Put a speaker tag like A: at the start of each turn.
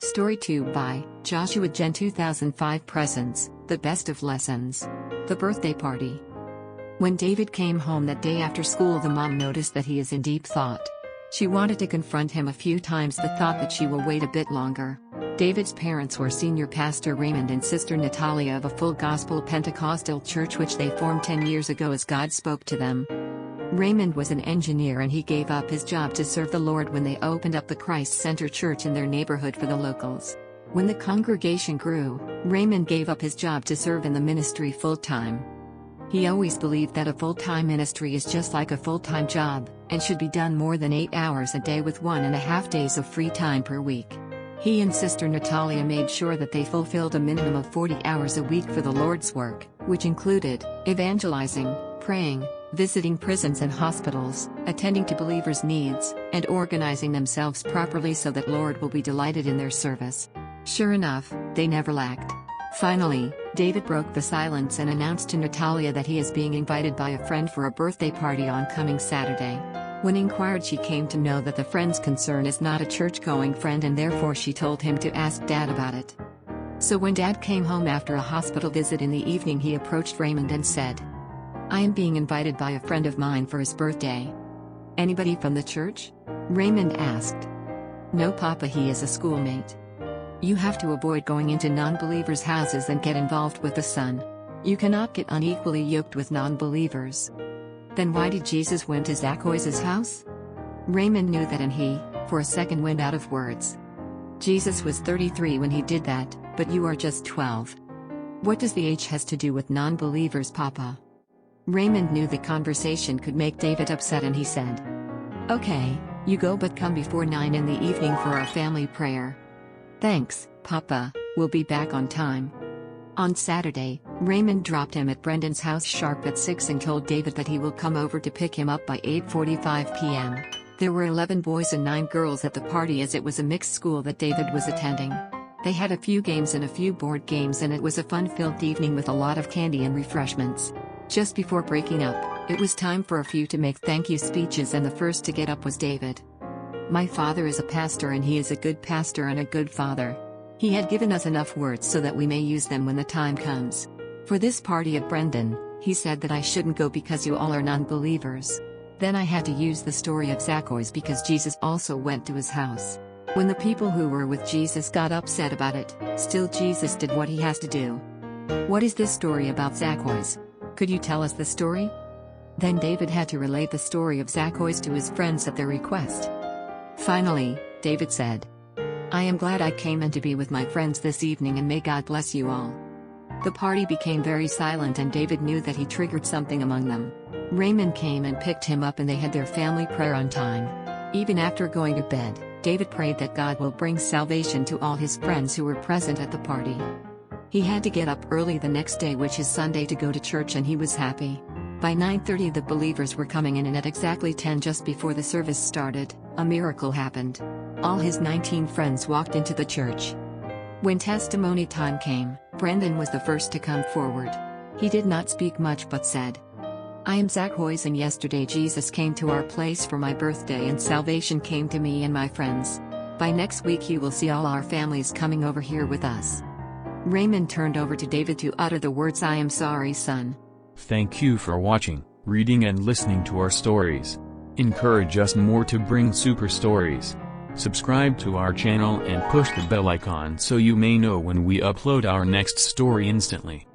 A: Story 2 by Joshua Gen 2005 Presents, The Best of Lessons. The Birthday Party. When David came home that day after school, the mom noticed that he is in deep thought. She wanted to confront him a few times but thought that she will wait a bit longer. David's parents were Senior Pastor Raymond and Sister Natalia of a full Gospel Pentecostal church which they formed 10 years ago as God spoke to them. Raymond was an engineer and he gave up his job to serve the Lord when they opened up the Christ Center Church in their neighborhood for the locals. When the congregation grew, Raymond gave up his job to serve in the ministry full-time. He always believed that a full-time ministry is just like a full-time job, and should be done more than 8 hours a day with 1.5 days of free time per week. He and Sister Natalia made sure that they fulfilled a minimum of 40 hours a week for the Lord's work, which included evangelizing, praying, visiting prisons and hospitals, attending to believers' needs, and organizing themselves properly so that Lord will be delighted in their service. Sure enough, they never lacked. Finally, David broke the silence and announced to Natalia that he is being invited by a friend for a birthday party on coming Saturday. When inquired, she came to know that the friend's concern is not a church-going friend and therefore she told him to ask Dad about it. So when Dad came home after a hospital visit in the evening, he approached Raymond and said, "I am being invited by a friend of mine for his birthday." "Anybody from the church?" Raymond asked. "No, Papa, he is a schoolmate. You have to avoid going into non-believers' houses and get involved with the son. You cannot get unequally yoked with non-believers." "Then why did Jesus went to Zacchæus' house?" Raymond knew that and he, for a second, went out of words. "Jesus was 33 when he did that, but you are just 12. What does the age has to do with non-believers, Papa?" Raymond knew the conversation could make David upset and he said, "Okay, you go, but come before 9 in the evening for our family prayer." "Thanks, Papa, we'll be back on time." On Saturday, Raymond dropped him at Brendan's house sharp at 6 and told David that he will come over to pick him up by 8:45 p.m. There were 11 boys and 9 girls at the party as it was a mixed school that David was attending. They had a few games and a few board games and it was a fun-filled evening with a lot of candy and refreshments. Just before breaking up, it was time for a few to make thank you speeches and the first to get up was David. "My father is a pastor and he is a good pastor and a good father. He had given us enough words so that we may use them when the time comes. For this party at Brendan, he said that I shouldn't go because you all are non-believers. Then I had to use the story of Zacchæus because Jesus also went to his house. When the people who were with Jesus got upset about it, still Jesus did what he has to do." "What is this story about Zacchæus? Could you tell us the story?" Then David had to relate the story of Zacchæus to his friends at their request. Finally, David said, "I am glad I came in to be with my friends this evening and may God bless you all." The party became very silent and David knew that he triggered something among them. Raymond came and picked him up and they had their family prayer on time. Even after going to bed, David prayed that God will bring salvation to all his friends who were present at the party. He had to get up early the next day, which is Sunday, to go to church and he was happy. By 9:30 the believers were coming in and at exactly 10 just before the service started, a miracle happened. All his 19 friends walked into the church. When testimony time came, Brendan was the first to come forward. He did not speak much but said, "I am Zacchæus and yesterday Jesus came to our place for my birthday and salvation came to me and my friends. By next week you will see all our families coming over here with us." Raymond turned over to David to utter the words, "I am sorry, son."
B: Thank you for watching, reading and listening to our stories. Encourage us more to bring super stories. Subscribe to our channel and push the bell icon so you may know when we upload our next story instantly.